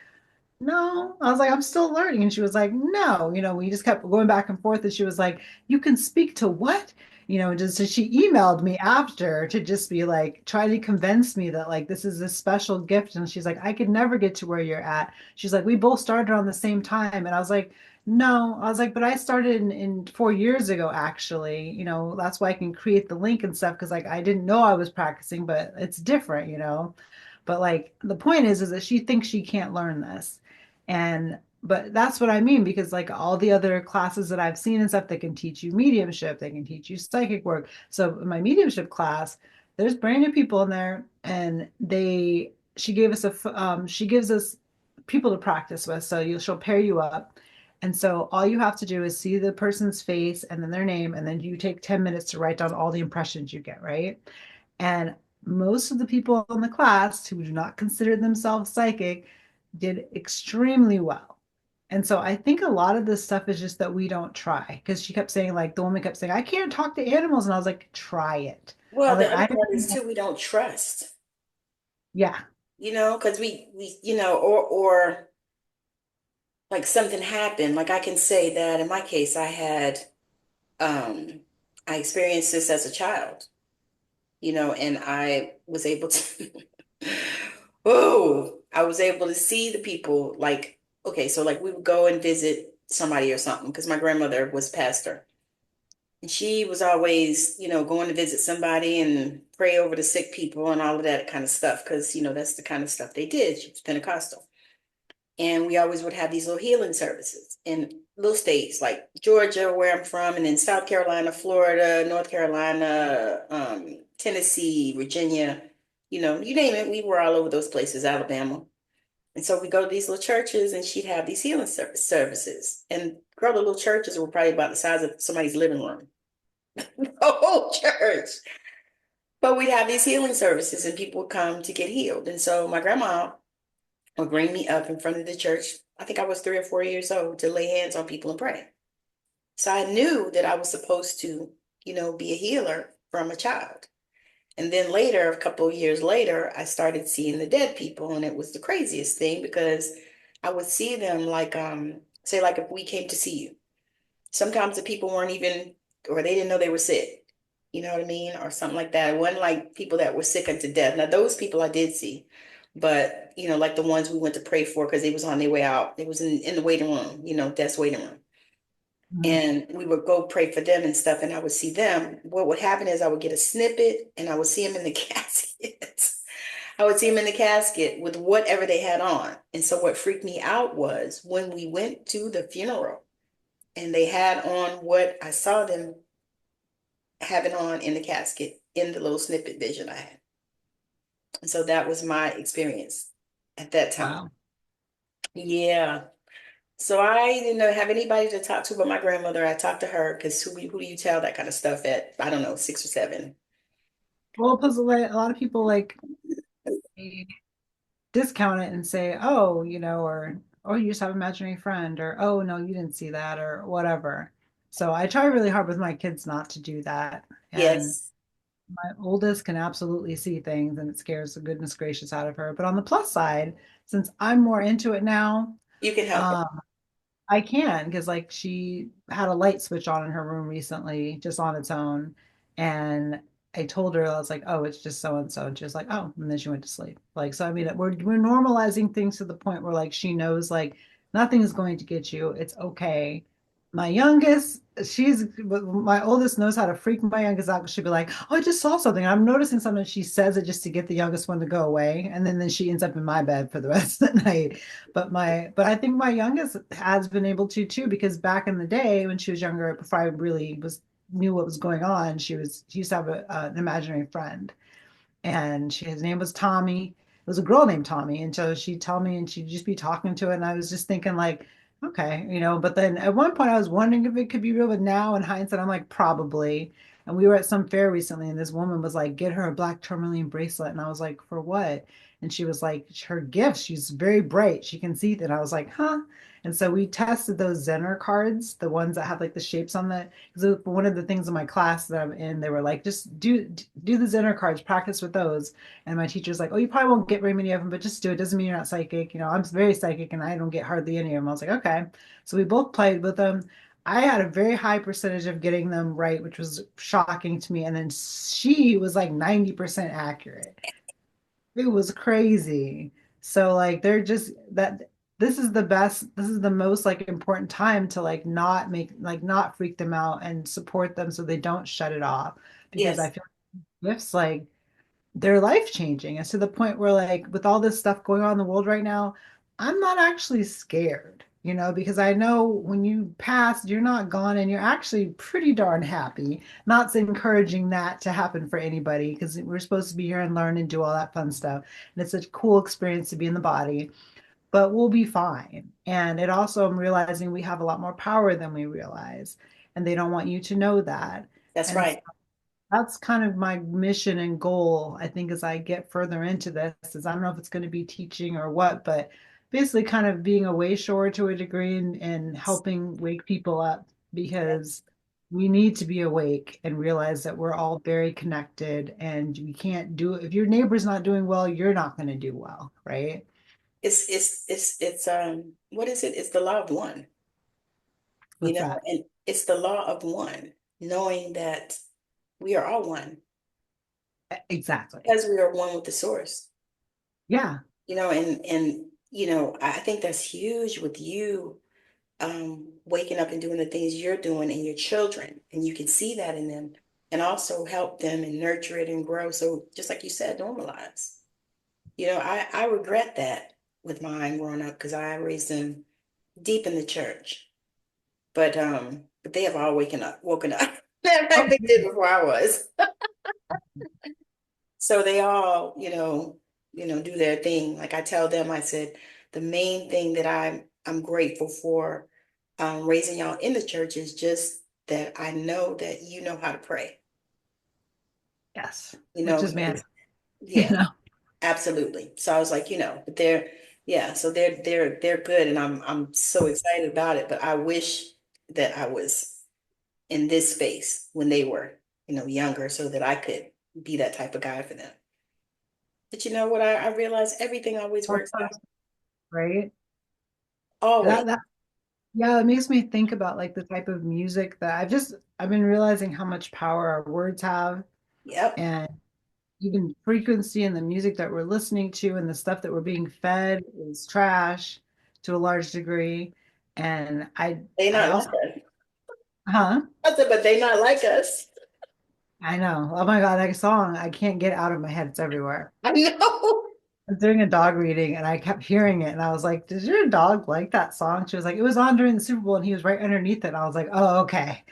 no, I was like, I'm still learning. And she was like, no, we just kept going back and forth. And she was like, you can speak to what? Just so she emailed me after to just be like, try to convince me that like this is a special gift. And she's like, I could never get to where you're at. She's like, we both started on the same time. And I was like, no, I was like, but I started in 4 years ago, actually. That's why I can create the link and stuff because like I didn't know I was practicing, but it's different. But like the point is that she thinks she can't learn this. But that's what I mean because like all the other classes that I've seen and stuff, they can teach you mediumship, they can teach you psychic work. So in my mediumship class, there's brand new people in there, and she gives us people to practice with. So she'll pair you up. And so all you have to do is see the person's face and then their name, and then you take 10 minutes to write down all the impressions you get, right? And most of the people in the class who do not consider themselves psychic did extremely well. And so I think a lot of this stuff is just that we don't try. Because she kept saying, like, the woman kept saying, I can't talk to animals. And I was like, try it. I Well, was the like, other I, part is too, we don't trust, yeah, because or like something happened. Like I can say that in my case, um, I experienced this as a child, and I was able to, oh, I was able to see the people like, okay, so like we would go and visit somebody or something because my grandmother was pastor. And she was always, going to visit somebody and pray over the sick people and all of that kind of stuff because, that's the kind of stuff they did. She was Pentecostal. And we always would have these little healing services in little states like Georgia, where I'm from, and then South Carolina, Florida, North Carolina, Tennessee, Virginia, you name it. We were all over those places, Alabama. And so we go to these little churches and she'd have these healing services. And girl, the little churches were probably about the size of somebody's living room. The whole church. But we'd have these healing services and people would come to get healed. And so my grandma would bring me up in front of the church. I think I was 3 or 4 years old to lay hands on people and pray. So I knew that I was supposed to, be a healer from a child. And then later, a couple of years later, I started seeing the dead people, and it was the craziest thing because I would see them like, say, like if we came to see you. Sometimes the people weren't even, or they didn't know they were sick. You know what I mean? Or something like that. It wasn't like people that were sick unto death. Now, those people I did see, but, like the ones we went to pray for because they was on their way out. It was in the waiting room, death's waiting room. mhm, And we would go pray for them and stuff, and I would see them. What would happen is I would get a snippet and I would see them in the casket. I would see them in the casket with whatever they had on. And so what freaked me out was when we went to the funeral and they had on what I saw them having on in the casket in the little snippet vision I had. And so that was my experience at that time. wow. Yeah. So I didn't know have anybody to talk to but my grandmother. I talked to her because who do you tell that kind of stuff at? I don't know, 6 or 7. Well, plus a lot of people like they discount it and say, oh, or oh, you just have an imaginary friend, or oh, no, you didn't see that, or whatever. So I try really hard with my kids not to do that. And Yes, my oldest can absolutely see things and it scares the goodness gracious out of her. But on the plus side, since I'm more into it now, you can help her. um, I can because like she had a light switch on in her room recently, just on its own. And I told her, I was like, oh, it's just so and so. And she was like, oh, and then she went to sleep. Like, so I mean, we're normalizing things to the point where like she knows like nothing is going to get you. It's okay. My youngest, my oldest knows how to freak my youngest out. She'll be like, oh, I just saw something. I'm noticing something. She says it just to get the youngest one to go away. And then she ends up in my bed for the rest of the night. But I think my youngest has been able to too, because back in the day when she was younger, before I really was knew what was going on, she used to have an imaginary friend, and his name was Tommy. It was a girl named Tommy, and so she'd tell me, and she'd just be talking to it, and I was just thinking like, okay, you know. But then at one point, I was wondering if it could be real, but now in hindsight, I'm like, probably. And we were at some fair recently, and this woman was like, "Get her a black tourmaline bracelet," and I was like, "For what?" And she was like, "Her gift. She's very bright. She can see that." I was like, "Huh." And so we tested those Zener cards, the ones that have like the shapes on the. Because one of the things in my class that I'm in, they were like, just do the Zener cards, practice with those. And my teacher's like, oh, you probably won't get very many of them, but just do it. Doesn't mean you're not psychic. You know, I'm very psychic and I don't get hardly any of them. I was like, okay. So we both played with them. I had a very high percentage of getting them right, which was shocking to me. And then she was like 90% accurate. It was crazy. So like they're just that this is the best, this is the most like important time to like not make like not freak them out and support them so they don't shut it off. Because I Yes, feel like gifts like they're life changing. It's to the point where, like, with all this stuff going on in the world right now, I'm not actually scared, you know, because I know when you pass, you're not gone and you're actually pretty darn happy. Not encouraging that to happen for anybody because we're supposed to be here and learn and do all that fun stuff. And it's a cool experience to be in the body, but we'll be fine. And it also, I'm realizing we have a lot more power than we realize. And they don't want you to know that. that's And right. that's kind of my mission and goal, I think, as I get further into this, is I don't know if it's going to be teaching or what, but basically kind of being a way shower to a degree and helping wake people up because we need to be awake and realize that we're all very connected and we can't do if your neighbor's not doing well, you're not going to do well, right? It's what is it? It's the law of one, What's that? and it's the law of one, knowing that we are all one Exactly. because we are one with the source, Yeah. and I think that's huge with you waking up and doing the things you're doing and your children, and you can see that in them, and also help them and nurture it and grow. So just like you said, normalize. I regret that with mine growing up because I raised them deep in the church. But they have all woken up. Matter of fact, Oh, they did before I was. So they all, do their thing. Like I tell them, I said, the main thing that I'm grateful for raising y'all in the church is just that I know that you know how to pray. yes. You Which know, is man, because you yeah, know. absolutely. So I was like, but yeah, so they're good, and I'm so excited about it. But I wish that I was in this space when they were, younger, so that I could be that type of guy for them. But you know what? I realized everything always works out. Right? Always. That Yeah, it makes me think about like the type of music that I've been realizing how much power our words have Yep. and even frequency and the music that we're listening to and the stuff that we're being fed is trash to a large degree. And They I not like also us. huh? I said, but they not like us. I know. Oh my God, that song I can't get out of my head. It's everywhere. I know. I was doing a dog reading and I kept hearing it and I was like, "Does your dog like that song?" She was like, "It was on during the Super Bowl and he was right underneath it." And I was like, "Oh, okay."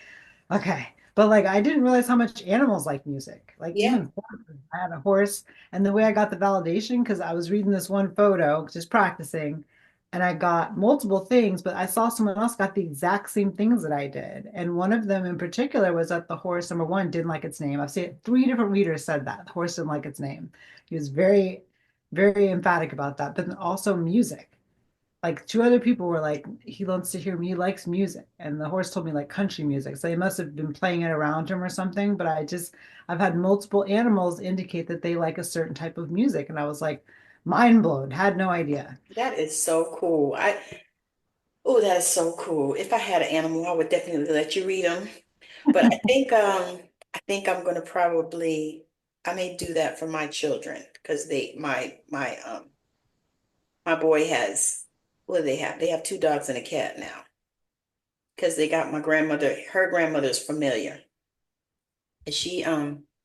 Okay. But like I didn't realize how much animals like music. Like Yeah. even horses. I had a horse and the way I got the validation because I was reading this one photo, just practicing, and I got multiple things, but I saw someone else got the exact same things that I did. And one of them in particular was that the horse, number one, didn't like its name. I've seen three different readers said that the horse didn't like its name. He was very, very emphatic about that. But then also music. like two other people were like, he wants to hear me, he likes music. And the horse told me like country music. So they must have been playing it around him or something. But I've had multiple animals indicate that they like a certain type of music. And I was like, mind blown, had no idea. That is so cool. Oh, that is so cool. If I had an animal, I would definitely let you read them. But I think I'm gonna probably I may do that for my children because my boy has what do they have? They have two dogs and a cat now because they got my grandmother, her grandmother's familiar. And she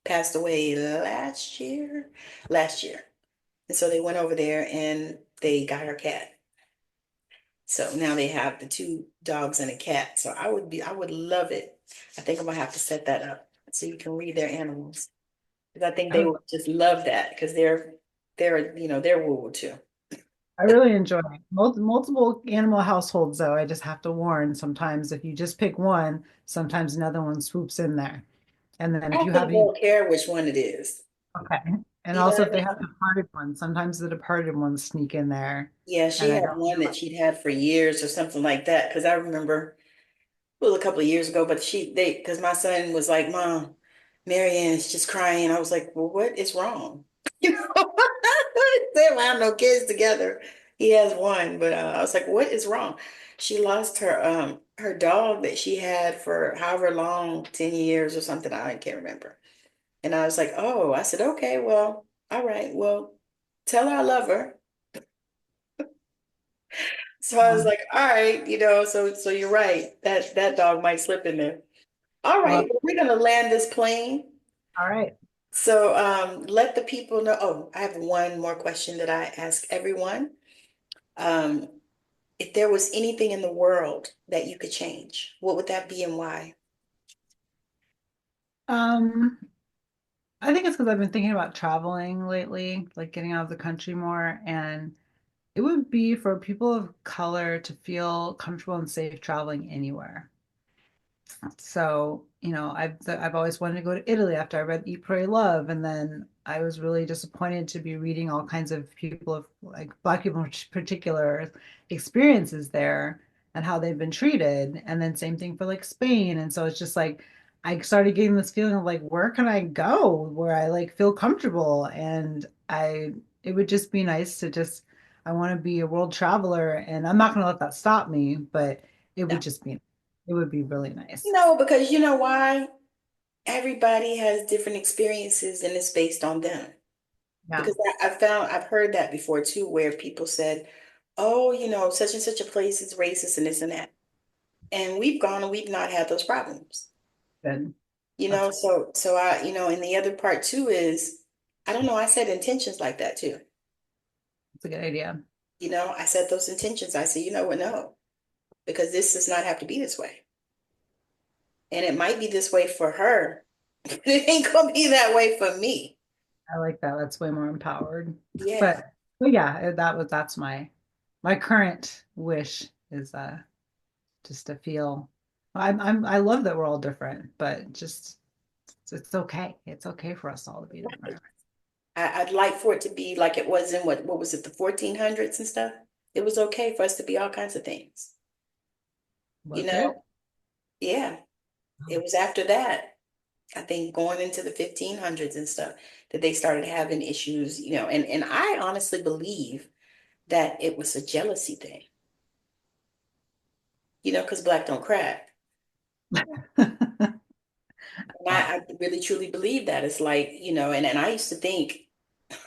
passed away last year. And so they went over there and they got her cat. So now they have the two dogs and a cat. So I would love it. I think I'm gonna have to set that up so you can read their animals. Because I think they Oh, will just love that because they're woo too. I really enjoy it. Multiple animal households, though. I just have to warn sometimes if you just pick one, sometimes another one swoops in there. And then I if you don't think have they'll care which one it is. okay. And You know also what if I they have mean? departed ones, sometimes the departed ones sneak in there. Yeah, And she I had don't one that she'd had for years or something like that. Because I remember it was a couple of years ago, but because my son was like, Mom, Marianne is just crying. I was like, well, what is wrong? You know, they don't have no kids together. He has one, but I was like, what is wrong? She lost her dog that she had for however long, 10 years or something. I can't remember. And I was like, oh, I said, okay, well, all right, well, tell her I love her. So I was know. like, all right, so you're right. That dog might slip in there. All right, Well, well, we're gonna land this plane. all right. So let the people know. Oh, I have one more question that I ask everyone. Um, if there was anything in the world that you could change, what would that be and why? Um, I think it's because I've been thinking about traveling lately, like getting out of the country more, and it would be for people of color to feel comfortable and safe traveling anywhere. So, I've always wanted to go to Italy after I read Eat, Pray, Love, and then I was really disappointed to be reading all kinds of people of like Black people in particular experiences there and how they've been treated. And then same thing for like Spain. And so it's just like I started getting this feeling of like, where can I go where I like feel comfortable? And it would just be nice to just I want to be a world traveler, and I'm not going to let that stop me, but No, it would be really nice. no, because you know why? Everybody has different experiences and it's based on them. Yeah, Because I've heard that before too, where people said, oh, such and such a place is racist and this and that. And we've gone and we've not had those problems. good. You That's know, so and the other part too is, I don't know, I set intentions like that too. a good idea. I set those intentions. I said, you know what, no, because this does not have to be this way. And it might be this way for her. It ain't gonna be that way for me. I like that. That's way more empowered. Yeah. But yeah, that's my current wish is just to feel I love that we're all different, but just it's okay. It's okay for us all to be different. I'd like for it to be like it was in what was it, the 1400s and stuff? It was okay for us to be all kinds of things. You Was it? know? Yeah. It was after that, I think going into the 1500s and stuff, that they started having issues, and I honestly believe that it was a jealousy thing, because black don't crack. And Wow. I really truly believe that. It's like, and I used to think,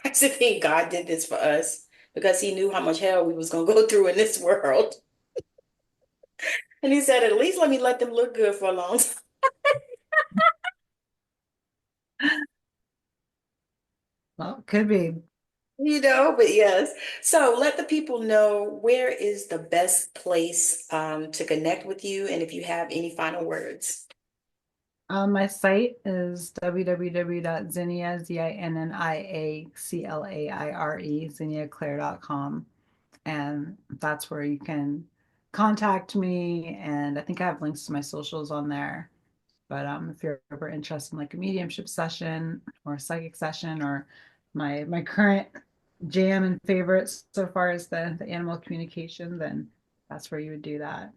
I used to think God did this for us because he knew how much hell we was gonna go through in this world. And he said, at least let them look good for a long time, Well, could be. but yes. So let the people know where is the best place to connect with you and if you have any final words. My site is www.zinnia, ZINNIACLAIRE, zinniaclaire.com. And that's where you can contact me. And I think I have links to my socials on there. But if you're ever interested in like a mediumship session or a psychic session or my current jam and favorites so far as the animal communication, then that's where you would do that.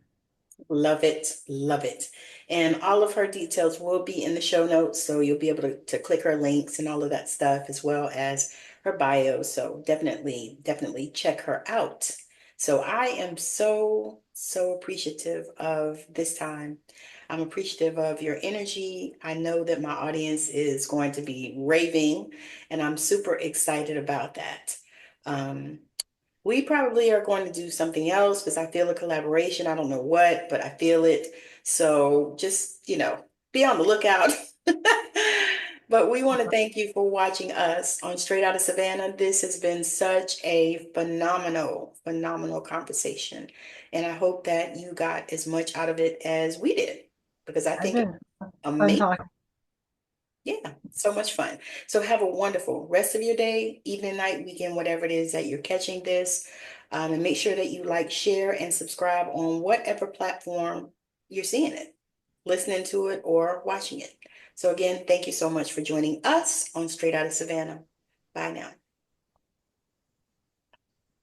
Love it, love it. And all of her details will be in the show notes, so you'll be able to click her links and all of that stuff, as well as her bio. So definitely, definitely check her out. So I am so, so appreciative of this time. I'm appreciative of your energy. I know that my audience is going to be raving, and I'm super excited about that. Um, we probably are going to do something else because I feel a collaboration. I don't know what, but I feel it. So just, be on the lookout. But we want to thank you for watching us on Straight Out of Savannah. This has been such a phenomenal, phenomenal conversation. And I hope that you got as much out of it as we did, because I I think it's did. Fun amazing. talk. Yeah, so much fun. So have a wonderful rest of your day, evening, night, weekend, whatever it is that you're catching this. And make sure that you like, share, and subscribe on whatever platform you're seeing it, listening to it, or watching it. So again, thank you so much for joining us on Straight Out of Savannah. Bye now.